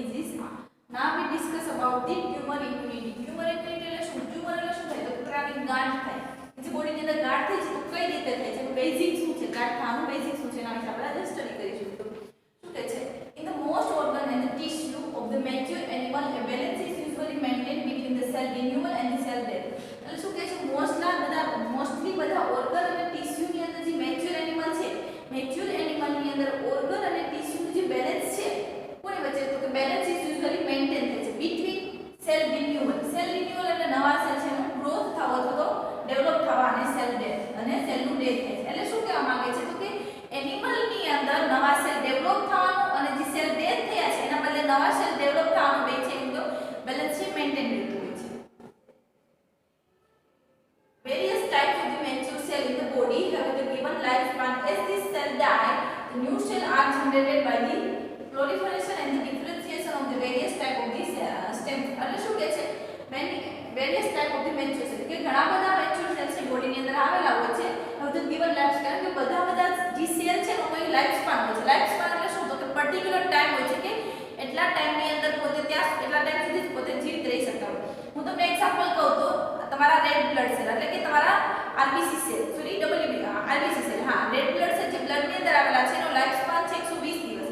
disease. Now we discuss about the tumor immunity. Tumor immunity એટલે શું? Tumour એટલે શું થાય? તો કુતરાની ગાંઠ થાય. જે બોડીની અંદર ગાંઠ થાય છે તો કઈ રીતે થાય છે? તો બેઝિક શું છે? ગાંઠ થવાનું બેઝિક શું છે? એના વિશે આપણે આજે સ્ટડી કરીશું. શું કહે છે? In the most organ and the tissue of the mature animal, a balance is usually maintained between the cell renewal and the cell death. એટલે શું કહે છે? મોસ્ટલી બધા ઓર્ગન અને ટિશ્યુ ની અંદર જે મેચ્યોર એનિમલ છે, મેચ્યોર એનિમલ ની અંદર ઓર્ગન અને ટિશ્યુ નું જે બેલેન્સ છે કોની વચ્ચે? તો કે બેલેન્સ ઇઝ યુઝ્યુઅલી મેન્ટેન થાય છે between cell renewal. Cell renewal એટલે નવા સેલ છે એનો ગ્રોથ થવો અથવા તો ડેવલપ થવા અને સેલ ડેથ અને સેલ નું ડેથ થાય છે. એટલે શું કહેવા માંગે છે? તો કે એનિમલ ની અંદર નવા સેલ ડેવલપ થવાનું અને જે સેલ ડેથ થયા છે એના બદલે નવા સેલ ડેવલપ થવાનું બે છે એમ તો બેલેન્સ છે મેન્ટેન રહેતું હોય છે. Various types of the mature cell in the body have the given lifespan. As these cells die, the new cells are generated by the proliferation and the differentiation of the various type of the stem. એટલે શું કહે છે? various type of the mature cell કે ઘણા બધા mature cells છે body ની અંદર આવેલા હોય છે. હવે તો given lifespan કે બધા જે સેલ છે એનો કોઈ લાઈફસ્પાન હોય છે. લાઈફસ્પાન એટલે શું? તો કે પર્ટિક્યુલર ટાઈમ હોય છે કે એટલા ટાઈમ ની અંદર પોતે ત્યાં એટલા ટાઈમ સુધી પોતે જીવિત રહી શકતા હોય. હું તમને એક્ઝામ્પલ કહું તો તમારા રેડ બ્લડ સેલ એટલે કે તમારા RBC cell RBC cell red blood cell જે બ્લડ ની અંદર આવેલા છે એનો લાઈફ સ્પાન છે 120 દિવસ.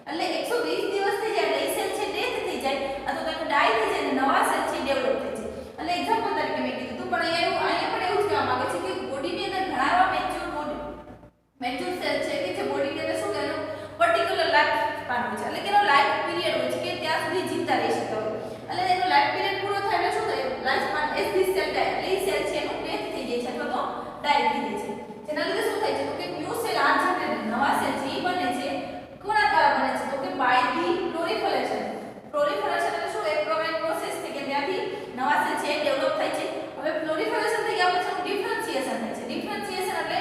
એટલે 120 દિવસ થઈ જાય એટલે એ સેલ છે ડેથ થઈ જાય અથવા તો ડાય થઈ જાય અને નવા સેલ છે ડેવલપ થાય છે. એટલે એક્ઝામ્પલ તરીકે મેં કીધું હતું પણ અહીંયા પણ એવું જ કહેવા માંગે છે કે બોડી ની અંદર ઘણા એવા મેચ્યોર સેલ છે કે જે બોડી ની અંદર શું એનો પર્ટિક્યુલર લાઈફ સ્પાન હોય છે એટલે કે એનો લાઈફ પીરિયડ હોય છે કે ત્યાં સુધી જીવતા રહી શકતા હોય. એટલે એનો લાઈફ પીરિયડ પૂરો થાય એટલે શું થાય? Life span as this cell die એટલે એ સેલ છે એનો ડેથ થઈ જાય છે અથવા તો ડાય થઈ જાય છે. જેના લીધે શું થાય છે? તો કે ન્યુ સેલ આર જનરેટેડ નવા સેલ છે એ બને છે કોના દ્વારા બને છે? તો કે બાય ધી પ્રોલિફરેશન. પ્રોલિફરેશન એટલે શું? એક પ્રકારની પ્રોસેસ છે કે ત્યાંથી નવા સેલ છે ડેવલપ થાય છે. હવે પ્રોલિફરેશન થઈ ગયા પછી ડિફરન્શિએશન થાય છે. ડિફરન્શિએશન એટલે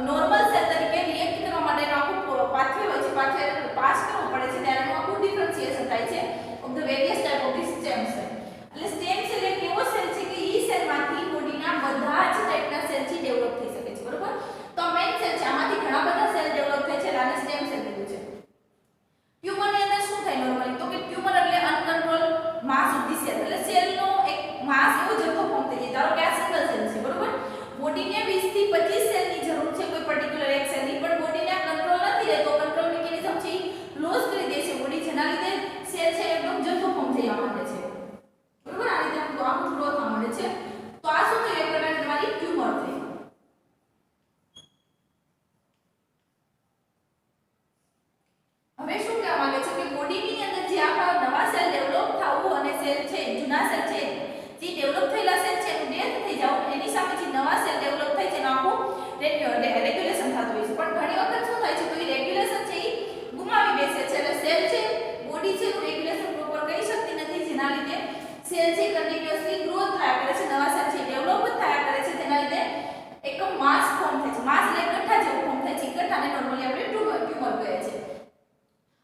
નોર્મલ સેલ તરીકે રિએક્ટ કરવા માટેનો આખું પાથવે હોય છે. પાથવે પાસ કરવો પડે છે ત્યારે એનું આખું ડિફરન્શિએશન થાય છે of the various type of the stem cell. એટલે સ્ટેમ સેલ એક એવો સેલ છે કે ઈ સેલમાંથી બોડીના બધા જ ટાઈપના સેલ છે ડેવલપ થઈ શકે છે. બરોબર? તો મેઇન સેલ છે આમાંથી ઘણા બધા સેલ ડેવલપ થાય છે આને સ્ટેમ સેલ કીધું છે. ટ્યુમર ની અંદર શું થાય નોર્મલી? તો કે ટ્યુમર એટલે uncontrol mass of the cell. એટલે સેલનો એક માસ એવો જથ્થો ફોર્મ થઈ જાય. ધારો કે આ સિંગલ સેલ છે. બરોબર? બોડીને 20 થી 25 સેલની જરૂર છે કોઈ પર્ટિક્યુલર એક સેલની, પણ બોડીને આ કંટ્રોલ નથી રહેતો. કંટ્રોલ મિકેનિઝમ છે લોસ કરી દે છે બોડી, જેના લીધે સેલ છે એકદમ જથ્થો ફોર્મ થવા માંડે છે. બરોબર? આ રીતે આખું ગ્રો થવા માંડે છે. તો આ શું થયું? એક પ્રકારની તમારી ટ્યુમર થઈ. હવે શું કહેવા માંગે છે કે બોડીની અંદર જે આખા નવા સેલ ડેવલપ થવું અને સેલ છે જૂના સેલ છે જે ડેવલપ થયેલા સેલ છે એનું ડેથ થઈ જાવ એની સામે જે નવા સેલ ડેવલપ થાય છે એનું આખું રેગ્યુલેશન થતું હોય છે. પણ ઘણી વખત શું થાય છે? તો એ રેગ્યુલેશન છે એ ગુમાવી બેસે છે. એટલે સેલ છે બોડી છે રેગ્યુલેશન પ્રોપર કરી શકતી નથી, જેના લીધે સેલ છે કન્ટિન્યુઅસલી ગ્રોથ થયા કરે છે, નવા સેલ છે ડેવલપ થયા કરે છે, તેના લીધે એક માસ ફોર્મ થાય છે. માસ એટલે ગઠ્ઠા જેવું ફોર્મ થાય છે. ગઠ્ઠાને નોર્મલી આપણે ટ્યુમર કહે છે.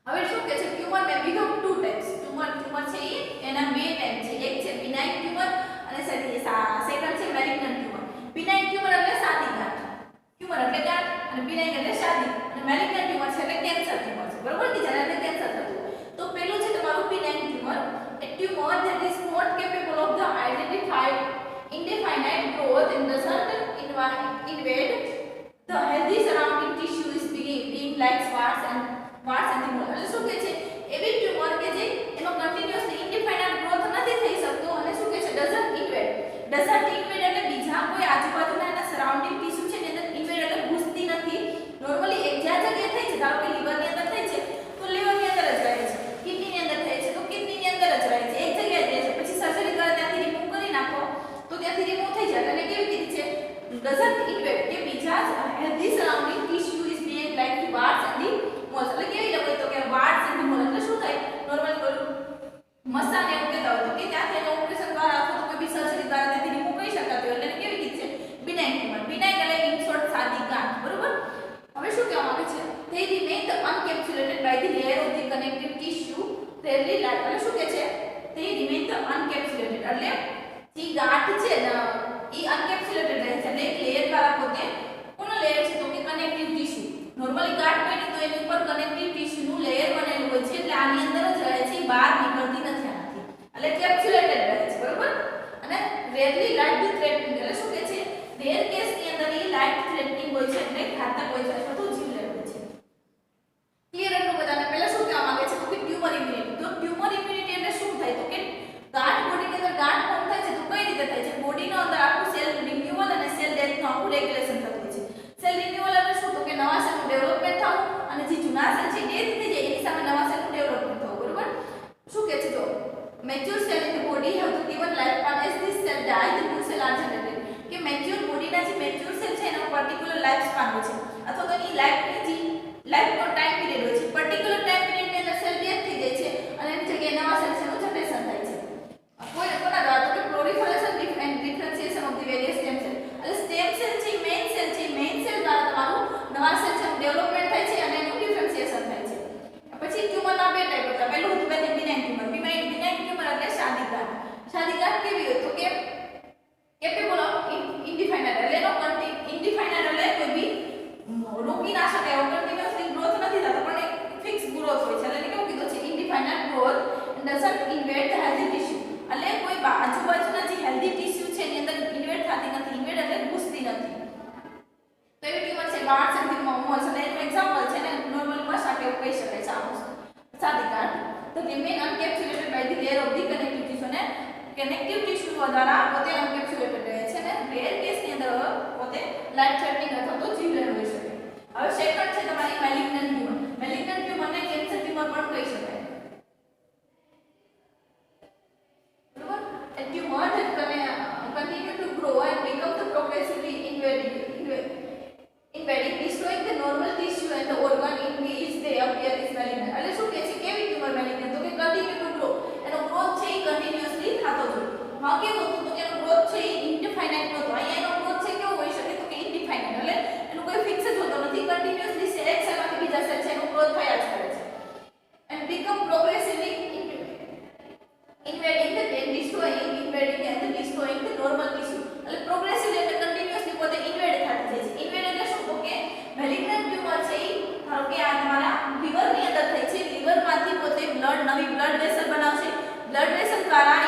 હવે શું કહે છે? Tumour may be of two types. Tumour છે એના બે ટાઈપ છે. એક છે બિનાઇન ટ્યુમર અને સેકન્ડ છે મેલિગ્નન્ટ ટ્યુમર. બિનાઇન ટ્યુમર એટલે સાદી ગાંઠ, ટ્યુમર એટલે ગાંઠ, અને બિનાઇન એટલે સાદી, અને મેલિગ્નન્ટ ટ્યુમર છે એટલે કેન્સર ટ્યુમર છે. બરોબર? કે જેના લીધે કેન્સર થતું હોય. તો પેલું છે તમારું બિનાઇન tumour. A tumor that is not capable of the identified indefinite growth and doesn't invade the healthy surrounding tissue is being like warts and the mole. એટલે શું કહે છે? એવી ટ્યુમર કે જે એનો કન્ટિન્યુઅસલી ઇન્ડિફાઇનાઇટ ગ્રોથ નથી થઈ શકતો અને શું કહે છે? ડઝન્ટ ઇન્વેડ એટલે બીજા કોઈ આજુબાજુના એના સરાઉન્ડિંગ ટિશ્યુ છે એની અંદર ઇન્વેડ એટલે ઘૂસતી નથી. નોર્મલી એક જગ્યાએ થઈ છે, ધારો કે લીવરની અંદર થઈ છે તો લીવરની અંદર જ રહે છે. કિડનીની અંદર થઈ છે તો કિડનીની અંદર જ રહે છે. એક જગ્યાએ રહે છે. પછી સર્જરી કરે ત્યાંથી રિમૂવ કરી નાખો તો ત્યાંથી રિમૂવ થઈ જાય. અને કેવી રીતે છે? ડઝન્ટ ઇન્વેડ કે બીજા healthy surrounding tissue is being like the warts and the moles. એટલે કેવી રીતે તો કે વાર્ટ્સ એન્ડ ધી મોલ એટલે શું થાય? નોર્મલી બોલું મસાને એવું કહેતા હોય તો કે ત્યાંથી એનો ઓપરેશન દ્વારા અથવા તો કોઈ બી સર્જરી દ્વારા ત્યાંથી રિમૂવ કરી શકાતું હોય. એટલે કેવી રીતે છે? બિનાઇન ટ્યુમર. બિનાઇન એટલે ઇન શોર્ટ સાદી ગાંઠ. બરોબર? હવે શું કહેવા માંગે છે? they remain uncapsulated by the layer of the connective tissue rarely light. એટલે શું કહે છે? they remain uncapsulated એટલે જે ગાંઠ છે ને એ અનકેપ્સ્યુલેટેડ રહે છે. એટલે એક લેયર દ્વારા પોતે કોનો લેયર છે? તો કે કનેક્ટિવ ટિશ્યુ. નોર્મલી ગાંઠ બની તો એની ઉપર કનેક્ટિવ ટિશ્યુ નું લેયર બનેલું હોય છે. એટલે આની અંદર જ રહે છે. મેચ્યોર સેલ છે એનો પર્ટિક્યુલર લાઈફ સ્પાન હોય છે અથવા તો એની લાઈફનો ટાઈમ પીરિયડ હોય છે. પર્ટિક્યુલર ટાઈમ પીરિયડ ની અંદર સેલ ડેથ થઈ જાય છે અને એની જગ્યાએ નવા સેલ છે નું જનરેશન થાય છે. કોઈ કોના દ્વારા તો કે proliferation and differentiation of the various stem cell. એટલે સ્ટેમ સેલ છે મેઇન સેલ છે, મેઇન સેલ દ્વારા તમારું નવા સેલ છે ડેવલપમેન્ટ થાય છે અને એનું ડિફરન્શિએશન થાય છે. પછી ટ્યુમરના બે ટાઈપ હતા. પહેલું હતું બેનિન ટ્યુમર. બેનિન ટ્યુમર એટલે શાદી ગાંઠ. શાદી ગાંઠ કેવી હોય તો કે કેપેબલ ઓફ ઇનડિફાઇનાઇટ એટલે એનો ઇનડિફાઇનાઇટ એટલે કોઈ બી રોકી ના શકાય એવો કન્ટિન્યુઅસલી ગ્રોથ નથી થતો પણ એક ફિક્સ ગ્રોથ હોય છે. એટલે કેવું કીધું છે indefinite growth doesn't invade the healthy tissue. એટલે કોઈ આજુબાજુના જે હેલ્ધી ટિશ્યુ છે એની અંદર ઇન્વેડ થતી નથી. ઇન્વેડ એટલે ઘૂસતી નથી. તો એવી ટ્યુમર છે વાળ સંધિમાં મોલ્સ અને એનું એક્ઝામ્પલ છે ને નોર્મલ મસા કે કહી શકાય છે આવું સાદી ગાંઠ. તો remain unencapsulated by the layer of the connective tissue ને કનેક્ટિવ ટિશ્યુ દ્વારા પોતે અનકેપ્સ્યુલેટેડ રહે છે ને રેર કેસની અંદર પોતે લાઈફ થ્રેટનિંગ અથવા તો જીવલેણ હોઈ શકે. હવે સેકન્ડ છે તમારી મેલિગ્નન્ટ ટ્યુમર. મેલિગ્નન્ટ ટ્યુમરને કેન્સર ટ્યુમર પણ કહી શકાય. બરોબર? A tumor that continue to grow and become the progressively invading, destroying the normal tissue and the organ in which they appear is malignant. એટલે શું કહે છે કેવી ટ્યુમર મેલિગ્નન્ટ તો કે continue to grow. એનો ગ્રોથ છે એ કન્ટિન્યુઅસલી થતો જ હોય. માં કેવું હતું તો કે એનો ગ્રોથ છે એ ઇનડિફાઇનાઇટ નહોતો. અહીંયા એનો ગ્રોથ છે કેવો હોઈ શકે તો કે ઇનડિફાઇનાઇટ એટલે એનું કોઈ ફિક્સ જ હોતો નથી. કન્ટિન્યુઅસલી સેલ એક સેલમાંથી બીજા સેલ છે એનો ગ્રોથ થયા જ કરે છે. and become progressively invading and destroying the normal tissue. એટલે પ્રોગ્રેસિવલી એટલે કન્ટિન્યુઅસલી પોતે ઇન્વેડ થતી જાય છે. ઇન્વેડ એટલે શું તો કે મેલિગ્નન્ટ ટ્યુમર છે એ ધારો કે આ તમારા લીવરની અંદર થઈ છે. લીવરમાંથી પોતે નવી બ્લડ વેસલ બનાવશે. બ્લડ વેસલ દ્વારા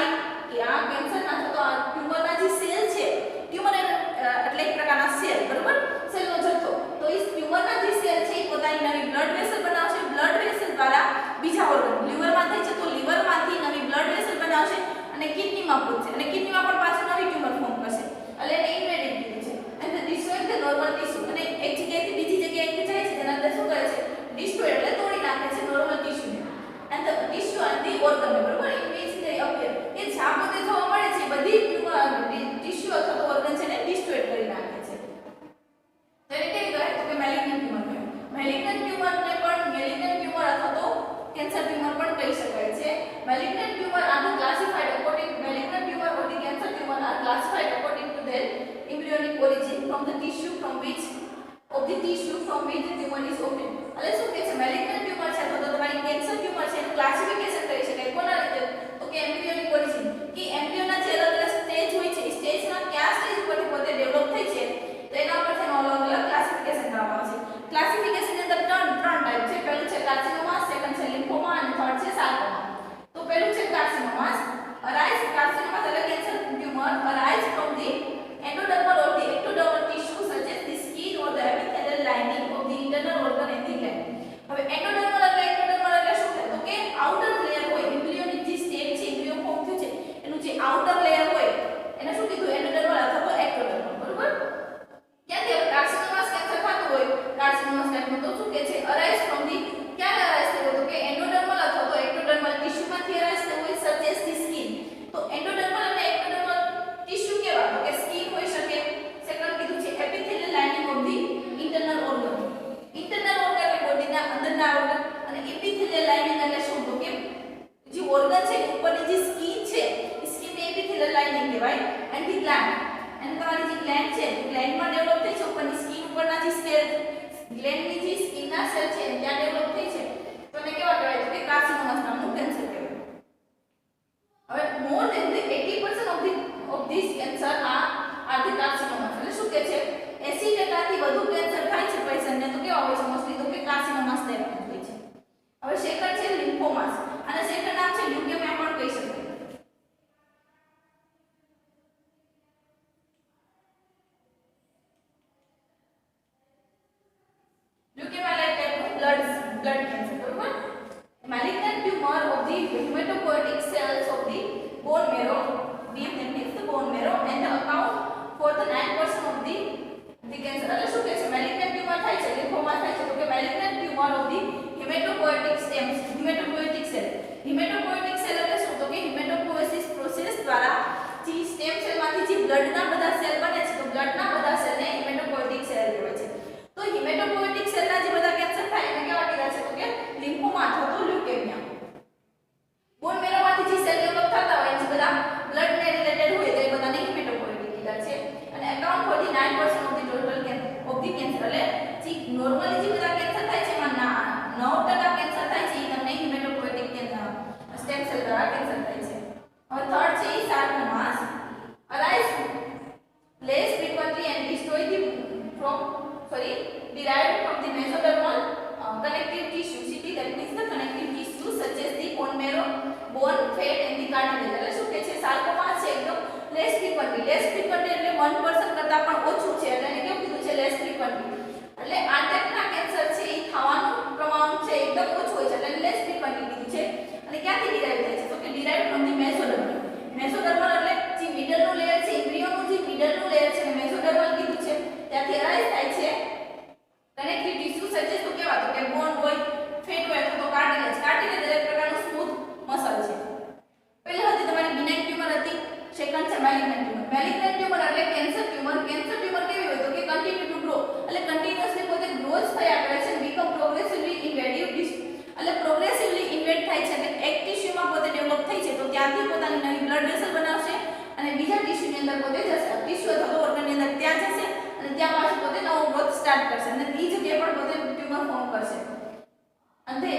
કે આ કેન્સરના અથવા તો આ ટ્યુમરના જે સેલ છે ટ્યુમર એટલે એક પ્રકારના સેલ બરોબર સેલનો જથ્થો. તો એ ટ્યુમરના જે સેલ છે એ પોતાની નવી બ્લડ વેસલ બનાવશે. બ્લડ વેસલ દ્વારા બીજા ઓર્ગન લીવરમાં થઈ છે તો લીવરમાંથી નવી બ્લડ વેસલ બનાવશે અને કિડનીમાં પહોંચશે અને કિડનીમાં પણ પાછું નવી ટ્યુમર ફોર્મ કરશે. એટલે એને ઇન્વેડિંગ કીધું છે. અને ડિસ્ટ્રોય ધ નોર્મલ ટિશ્યુ અને એક જગ્યાએથી બીજી જગ્યાએ જાય છે જેના અંદર શું કરે છે ડિસ્ટ્રોય એટલે તોડી નાખે છે normal ટિશ્યુને and the tissue and the organ બરોબર in which they appear. એ જ્યાં પોતે જોવા મળે છે બધી ટિશ્યુ અથવા તો ઓર્ગન છે ને ડિસ્ટ્રોય કરી નાખે છે. તો એને કેવી કહે તો કે મેલિગ્નન્ટ ટ્યુમર કહે. મેલિગ્નન્ટ ટ્યુમરને પણ મેલિગ્નન્ટ ટ્યુમર અથવા તો કેન્સર ટ્યુમર પણ કહી શકાય છે. Malignant tumour are classified according malignant tumor or the cancer tumor are classified according to their embryonic origin from the tissue from which the tumor is obtained. એટલે શું કહે છે મેલિગ્નન્ટ ટ્યુમર છે તો તમારી કેન્સર ટ્યુમર છે એનું classification કરી શકાય કોના રીતે તો કે એમ્બ્રિયોનિક ઓરિજિન કે એમ્બ્રિયોના જે અલગ અલગ સ્ટેજ હોય છે એ સ્ટેજના કયા સ્ટેજ પરથી પોતે ડેવલપ થઈ છે તો એના પરથી અલગ અલગ ક્લાસિફિકેશન કરવામાં આવશે. ક્લાસિફિકેશનની અંદર ત્રણ ટાઈપ છે. પહેલું છે કાર્સિનોમાસ, સેકન્ડ છે લિમ્ફોમા અને થર્ડ છે સાર્કોમા. તો પહેલું છે કાર્સિનોમાસ. કાર્સિનોમાસ એટલે cancer tumour arise from the endodermal or the ectodermal tissue such as the skin or the epithelial lining of the internal organ and the gland. હવે એન્ડોડર્મલ એટલે શું થાય તો કે આઉટર લેયર હોય એમ્બ્રિયોનિક જે સ્ટેજ છે એમ્બ્રિયો ફોર્મ થયું છે એનું જે આઉટર લેયર હોય એને શું કીધું એન્ડોડર્મલ અથવા તો એક્ટોડર્મલ બરોબર. ક્યાંથી હવે કાર્સિનોમાસ કેન્સર થતું હોય કાર્સિનોમાસ ટાઈપનું તો શું કહે છે arise from the ક્યારે arise થયું તો કે એન્ડોડર્મલ અથવા તો એક્ટોડર્મલ ટિશ્યુમાંથી arise થયું હોય such as the skin. તો એન્ડોડર્મલ અને એક્ટોડર્મલ ટિશ્યુ કેવા તો કે સ્કિન હોઈ શકે. સેકન્ડ કીધું છે epithelial lining of the internal organ. Internal organ એટલે બોડીના અંદરના ઓર્ગન અને એપિથેલિયલ લાઇનિંગ એટલે શું તો કે જે ઓર્ગન છે ઉપરની જે સ્કિન છે એ સ્કિનને એપિથેલિયલ લાઇનિંગ કહેવાય. એન્ડ ધી ગ્લેન્ડ અને તમારી જે ગ્લેન્ડ છે ગ્લેન્ડમાં ડેવલપ થઈ છે ઉપરની સ્કિન ઉપરના જે સેલ ગ્લેન્ડની જે સ્કિનના સેલ છે ત્યાં ડેવલપ થઈ છે તો એને કેવા કહેવાય તો કે કાર્સિનોમાસ નામનું કેન્સર કહેવાય. હવે more than the 80% of these cancer are the carcinomas. એટલે શું કહે છે 80% થી વધુ કેન્સર થાય છે પેશન્ટને તો કેવા હોય છે મોસ્ટલી તો કે કાર્સિનોમાસ ટાઈપનું હોય છે. હવે સેકન્ડ છે લિમ્ફોમાસ અને સેકન્ડ નામ છે લ્યુકેમિયા પણ કહી શકાય. લ્યુકેમિયા લાઈક ટાઈપનું બ્લડ કેન્સર બરોબર. malignant tumor of the derived from the mesodermal connective tissue. CT, that means the connective tissue such as the bone marrow, bone, fat and the cartilage. એટલે શું કે છે સાર્કોમા છે એકદમ લેસ ફ્રીક્વન્ટલી એટલે 1% કરતા પણ ઓછું છે એટલે એને કેવું કીધું છે લેસ ફ્રીક્વન્ટલી. એટલે આ ટાઈપના કેન્સર છે એ થવાનું પ્રમાણ છે એકદમ ઓછું હોય છે એટલે લેસ ફ્રીક્વન્ટલી કીધું છે. અને ક્યાંથી ડિરાઈવ થાય છે તો કે ડિરાઈવ ફ્રોમ ધી મેસોડર્મલ. મેસોડર્મલ એટલે જે મિડલનું લેયર છે ઇમ્બ્રિયોનું જે મિડલનું લેયર છે એને મેસોડર્મલ કીધું છે. ત્યાંથી અરાઇઝ થાય છે કનેક્ટિવ ટિશ્યુ સજેસ તો કેવા તો કે બોન હોય, ફેટ હોય અથવા તો કાર્ટિલેજ. કાર્ટિલેજ દરેક પ્રકારનું સ્મૂથ મસલ છે. પહેલી હતી તમારી બિનાઇન ટ્યુમર હતી, સેકન્ડ છે મેલિગ્નન્ટ ટ્યુમર. મેલિગ્નન્ટ ટ્યુમર એટલે કેન્સર ટ્યુમર. કેન્સર ટ્યુમર કેવી હોય તો કે કન્ટિન્યુ ટુ ગ્રો એટલે કન્ટિન્યુઅસલી પોતે ગ્રો જ થયા કરે છે, બીકમ પ્રોગ્રેસિવલી ઇન્વેડિવ ટિશ્યુ એટલે પ્રોગ્રેસિવલી ઇન્વેડ થાય છે એટલે એક ટિશ્યુમાં પોતે ડેવલપ થઈ છે તો ત્યાંથી પોતાની નવી બ્લડ વેસલ બનાવશે અને બીજા ટિશ્યુની અંદર પોતે જશે. ટિશ્યુ અથવા તો ઓર્ગનની અંદર ત્યાં જશે અને ત્યાં પાછું પોતે નવો ગ્રોથ સ્ટાર્ટ કરશે અને એ જગ્યાએ પણ પોતે ટ્યુમર ફોર્મ કરશે. અને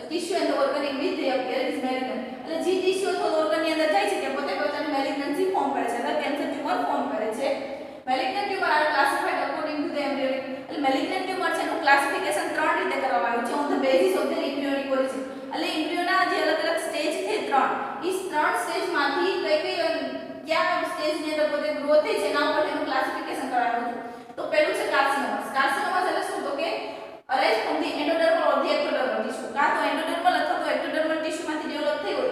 tissue and organ with the appear is malignant એટલે જે ટિશ્યુ અથવા ઓર્ગનની અંદર જાય છે કે પોતે પોતાની મેલિગ્નન્સી ફોર્મ કરે છે એટલે કેન્સર ટ્યુમર ફોર્મ કરે છે. Malignant tumour are classified according to the embryonic એટલે મેલિગ્નન્ટ ટ્યુમર છે એનું ક્લાસિફિકેશન ત્રણ રીતે કરવામાં આવ્યું છે on the basis of the embryonic origin. એટલે એમ્બ્રિયોના જે અલગ અલગ સ્ટેજ છે ત્રણ, એ ત્રણ સ્ટેજમાંથી કઈ ક્યાં સ્ટેજની અંદર પોતે ગ્રો થઈ છે એના ઉપર એનું ક્લાસિફિકેશન કરાવ્યું છે. તો પહેલું છે કાર્સિનોમસ. કાર્સિનોમસ એટલે શું તો કે arise from the endodermal or the ectodermal tissue. કાં તો એન્ડોડર્મલ અથવા તો એક્ટોડર્મલ ટિશ્યુમાંથી ડેવલપ થઈ હોય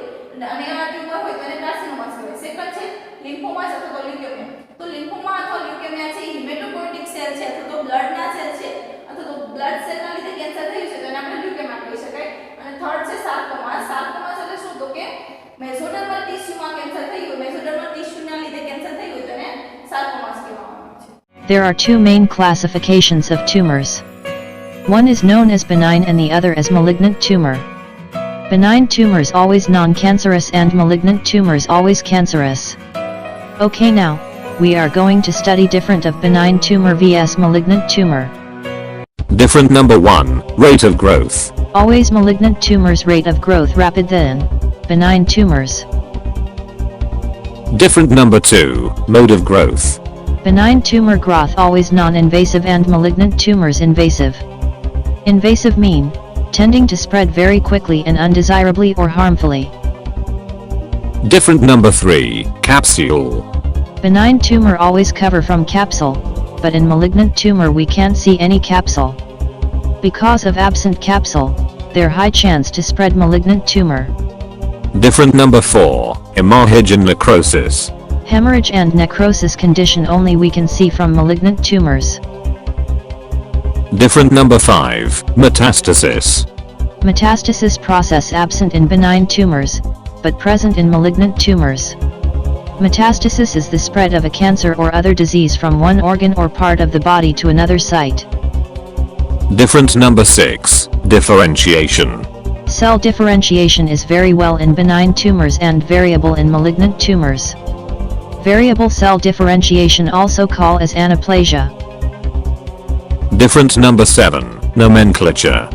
અને એવા ટ્યુમર હોય તો એને કાર્સિનોમસ કહેવાય. સેકન્ડ છે લિમ્ફોમાસ અથવા તો લ્યુકેમિયા. તો લિમ્ફોમા અથવા લ્યુકેમિયા છે એ હિમેટોપોઇટિક સેલ છે અથવા તો બ્લડના સેલ છે અથવા તો બ્લડ સેલના લીધે કેન્સર થયું છે તો એને આપણે લ્યુકેમિયા કહી શકાય. અને થર્ડ છે સાર્કોમાસ. સાર્કોમાસ એટલે શું તો કે મેસોડર્મલ ટિશ્યુમાં કેન્સર થયું હોય, મેસોડર્મલ ટિશ્યુના લીધે કેન્સર થયું હોય તો એને સાર્કોમાસ કહેવામાં આવે છે. There are two main classifications of tumors. One is known as benign and the other as malignant tumor. Benign tumors always non-cancerous and malignant tumors always cancerous. Okay, now we are going to study different of benign tumor vs malignant tumor. Different number 1, rate of growth. Always malignant tumors rate of growth rapid than benign tumors. Different number 2, mode of growth. Benign tumor growth always non-invasive and malignant tumors invasive. Invasive mean tending to spread very quickly and undesirably or harmfully. Different number 3, capsule. Benign tumor always cover from capsule, but in malignant tumor we can't see any capsule. Because of absent capsule, there high chance to spread malignant tumor. Different number 4, hemorrhage and necrosis. Hemorrhage and necrosis condition only we can see from malignant tumors. Different number 5, metastasis. Metastasis process absent in benign tumors, but present in malignant tumors. Metastasis is the spread of a cancer or other disease from one organ or part of the body to another site. Different number 6, differentiation. Cell differentiation is very well in benign tumors and variable in malignant tumors. Variable cell differentiation also called as anaplasia. Different number 7, nomenclature.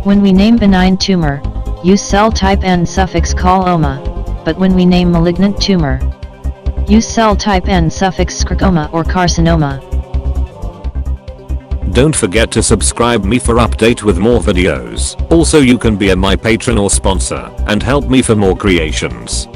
When we name benign tumor, use cell type and suffix call OMA, but when we name malignant tumor, use cell type and suffix sarcoma or carcinoma. Don't forget to subscribe me for update with more videos. Also you can be a my patron or sponsor and help me for more creations.